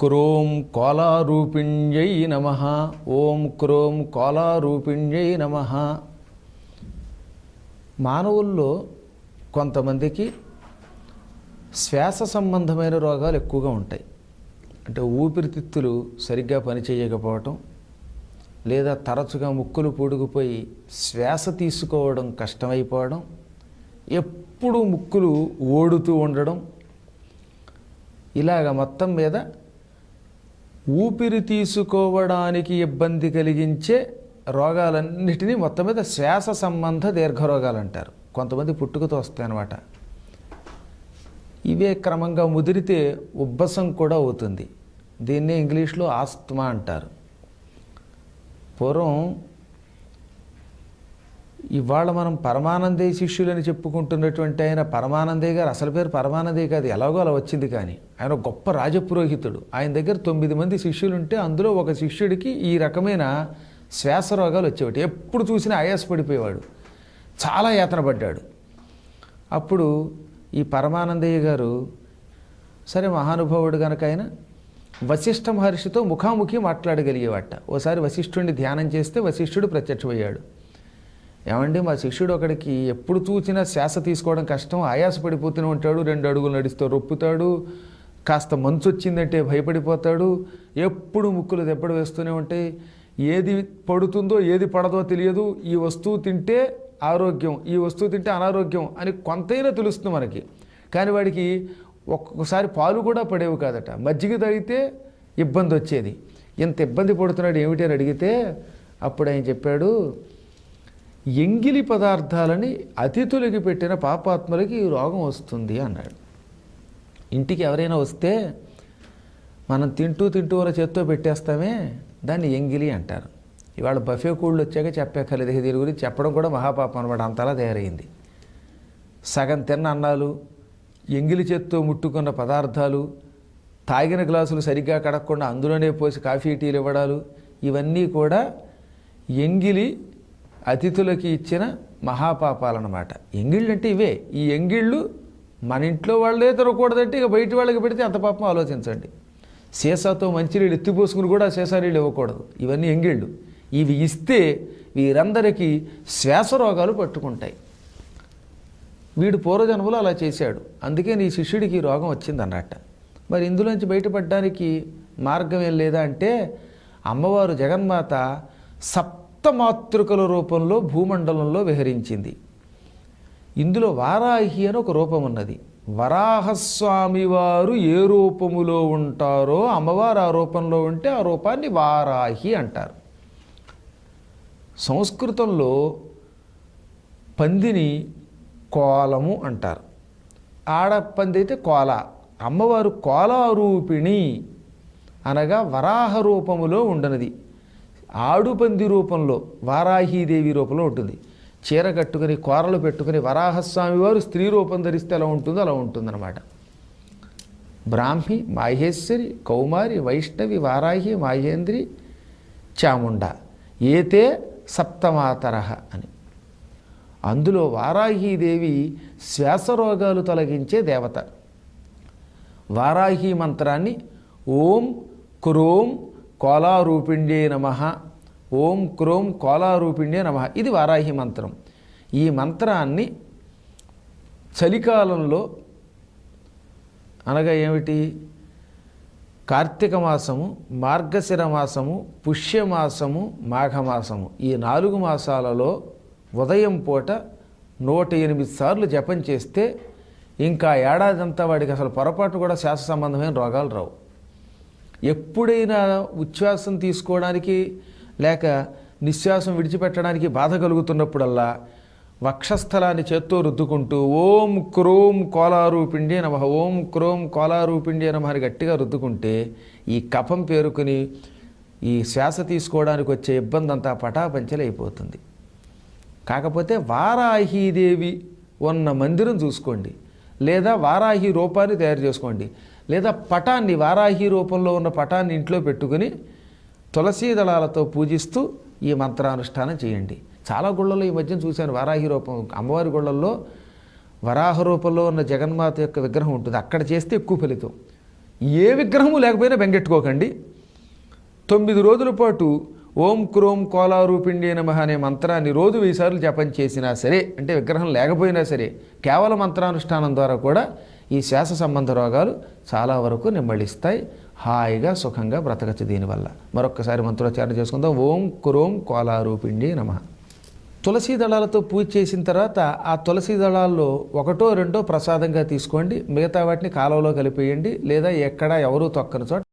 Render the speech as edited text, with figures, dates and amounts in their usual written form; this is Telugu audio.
క్రోం కోలారూపిణ్యై నమః. ఓం క్రోం కోలారూపిణ్యై నమః. మానవుల్లో కొంతమందికి శ్వాస సంబంధమైన రోగాలు ఎక్కువగా ఉంటాయి. అంటే ఊపిరితిత్తులు సరిగ్గా పనిచేయకపోవటం, లేదా తరచుగా ముక్కులు పూడుకుపోయి శ్వాస తీసుకోవడం కష్టమైపోవడం, ఎప్పుడు ముక్కులు ఓడుతూ ఉండడం, ఇలాగ మొత్తం మీద ఊపిరి తీసుకోవడానికి ఇబ్బంది కలిగించే రోగాలన్నిటినీ మొత్తం మీద శ్వాస సంబంధ దీర్ఘరోగాలు అంటారు. కొంతమంది పుట్టుకతో వస్తాయన్నమాట. ఇవే క్రమంగా ముదిరితే ఉబ్బసం కూడా అవుతుంది. దీన్నే ఇంగ్లీష్లో ఆస్తమా అంటారు. పూర్వం ఇవాళ మనం పరమానందయ్య శిష్యులని చెప్పుకుంటున్నటువంటి ఆయన పరమానందయ్య గారు అసలు పేరు పరమానందయ్య కాదు, ఎలాగో అలా వచ్చింది. కానీ ఆయన ఒక గొప్ప రాజపురోహితుడు. ఆయన దగ్గర 9 మంది శిష్యులు ఉంటే అందులో ఒక శిష్యుడికి ఈ రకమైన శ్వాస రోగాలు వచ్చేవాటి. ఎప్పుడు చూసినా ఆయాసపడిపోయేవాడు, చాలా యాతన పడ్డాడు. అప్పుడు ఈ పరమానందయ్య గారు సరే మహానుభావుడు కనుక ఆయన వశిష్ఠ మహర్షితో ముఖాముఖి మాట్లాడగలిగేవాట. ఓసారి వశిష్ఠుడిని ధ్యానం చేస్తే వశిష్ఠుడు ప్రత్యక్షమయ్యాడు. ఏమండి, మా శిష్యుడు ఒకడికి ఎప్పుడు చూసినా శ్వాస తీసుకోవడం కష్టం, ఆయాసపడిపోతూనే ఉంటాడు, 2 అడుగులు నడుస్తూ రొప్పుతాడు, కాస్త మంచు వచ్చిందంటే భయపడిపోతాడు, ఎప్పుడు ముక్కులు దెబ్బలు వేస్తూనే ఉంటాయి, ఏది పడుతుందో ఏది పడదో తెలియదు, ఈ వస్తువు తింటే ఆరోగ్యం, ఈ వస్తువు తింటే అనారోగ్యం అని కొంతైనా తెలుస్తుంది మనకి. కానీ వాడికి ఒక్కొక్కసారి పాలు కూడా పడేవి కాదట, మజ్జిగ తాగితే ఇబ్బంది వచ్చేది. ఇంత ఇబ్బంది పడుతున్నాడు ఏమిటి అని అడిగితే అప్పుడు ఆయన చెప్పాడు, ఎంగిలి పదార్థాలని అతిథులకి పెట్టిన పాపాత్మలకి ఈ రోగం వస్తుంది అన్నాడు. ఇంటికి ఎవరైనా వస్తే మనం తింటూ అలా చేత్తో పెట్టేస్తామే, దాన్ని ఎంగిలి అంటారు. ఇవాళ బఫే కూళ్ళు వచ్చాక చెప్పక్కర్లేదు, దీని గురించి చెప్పడం కూడా మహాపాపం అనమాట. అంతలా తయారైంది. సగం తిన్న అన్నాలు, ఎంగిలి చేత్తో ముట్టుకున్న పదార్థాలు, తాగిన గ్లాసులు సరిగ్గా కడగకుండా అందులోనే పోసి కాఫీ టీలు ఇవ్వడాలు, ఇవన్నీ కూడా ఎంగిలి అతిథులకి ఇచ్చిన మహాపాపాలన్నమాట. ఎంగిళ్ళు అంటే ఇవే. ఈ ఎంగిళ్ళు మన ఇంట్లో వాళ్ళే తినకూడదంటే ఇక బయట వాళ్ళకి పెడితే అంత పాపం ఆలోచించండి. సీసాతో మంచినీళ్ళు ఎత్తిపోసుకుని కూడా సీసా నీళ్ళు ఇవ్వకూడదు. ఇవన్నీ ఎంగిళ్ళు. ఇవి ఇస్తే వీరందరికీ శ్వాస రోగాలు పట్టుకుంటాయి. వీడు పూర్వజన్మలో అలా చేశాడు, అందుకే నీ శిష్యుడికి ఈ రోగం వచ్చిందన్నట్ట. మరి ఇందులోంచి బయటపడడానికి మార్గం ఏం లేదా అంటే, అమ్మవారు జగన్మాత సప్తమాతృకల రూపంలో భూమండలంలో విహరించింది. ఇందులో వారాహి అని ఒక రూపం ఉన్నది. వరాహస్వామి వారు ఏ రూపములో ఉంటారో అమ్మవారు ఆ రూపంలో ఉంటే ఆ రూపాన్ని వారాహి అంటారు. సంస్కృతంలో పందిని కోలము అంటారు. ఆడపంది అయితే కోల. అమ్మవారు కోలారూపిణి అనగా వరాహ రూపములో ఉండనిది. ఆడుపంది రూపంలో వారాహీదేవి రూపంలో ఉంటుంది. చీర కట్టుకుని కోరలు పెట్టుకుని వరాహస్వామి వారు స్త్రీ రూపం ధరిస్తే ఎలా ఉంటుందో అలా ఉంటుందన్నమాట. బ్రాహ్మి, మాహేశ్వరి, కౌమారి, వైష్ణవి, వారాహి, మాహేంద్రి, చాముండ ఏతే సప్తమాతరః అని. అందులో వారాహీదేవి శ్వాసరోగాలు తొలగించే దేవత. వారాహి మంత్రాన్ని ఓం క్రోం కోలారూపిణ్యే నమః, ఓం క్రోం కోలారూపిణ్యే నమః, ఇది వారాహి మంత్రం. ఈ మంత్రాన్ని చలికాలంలో అనగా ఏమిటి, కార్తీక మాసము, మార్గశిర మాసము, పుష్యమాసము, మాఘమాసము, ఈ 4 మాసాలలో ఉదయం పూట 108 సార్లు జపం చేస్తే ఇంకా ఏడాదంతా వాడికి అసలు పొరపాటు కూడా శ్వాస సంబంధమైన రోగాలు రావు. ఎప్పుడైనా ఉచ్ఛ్వాసం తీసుకోవడానికి లేక నిశ్వాసం విడిచిపెట్టడానికి బాధ కలుగుతున్నప్పుడల్లా వక్షస్థలాన్ని చేత్తో రుద్దుకుంటూ ఓం క్రోం కోలారూపిణ్యే నమః, ఓం క్రోం కోలారూపిణ్యే నమః అని గట్టిగా రుద్దుకుంటే ఈ కఫం పేరుకుని ఈ శ్వాస తీసుకోవడానికి వచ్చే ఇబ్బంది అంతా పటాపంచలైపోతుంది. కాకపోతే వారాహీదేవి ఉన్న మందిరం చూసుకోండి, లేదా వారాహి రూపాన్ని తయారు చేసుకోండి, లేదా పటాన్ని వారాహి రూపంలో ఉన్న పటాన్ని ఇంట్లో పెట్టుకుని తులసీ దళాలతో పూజిస్తూ ఈ మంత్రానుష్ఠానం చేయండి. చాలా గుళ్ళల్లో ఈ మధ్యన చూశాను వారాహి రూపం. అమ్మవారి గుళ్ళల్లో వరాహ రూపంలో ఉన్న జగన్మాత యొక్క విగ్రహం ఉంటుంది, అక్కడ చేస్తే ఎక్కువ ఫలితం. ఏ విగ్రహము లేకపోయినా బెంగెట్టుకోకండి. 9 రోజుల పాటు ఓం క్రోం కోలారూపిండే నమః అనే మంత్రాన్ని రోజు 1000 సార్లు జపం చేసినా సరే, అంటే విగ్రహం లేకపోయినా సరే, కేవలం మంత్రానుష్ఠానం ద్వారా కూడా ఈ శ్వాస సంబంధ రోగాలు చాలా వరకు నిమ్మళిస్తాయి. హాయిగా సుఖంగా బ్రతకచ్చు దీనివల్ల. మరొక్కసారి మంత్రోచ్చారణ చేసుకుందాం. ఓం క్రోం కోలారూపిండే నమః. తులసీ దళాలతో పూజ చేసిన తర్వాత ఆ తులసీ దళాల్లో 1 2 ప్రసాదంగా తీసుకోండి. మిగతా వాటిని కాలువలో కలిపేయండి, లేదా ఎక్కడ ఎవరూ తొక్కని చోట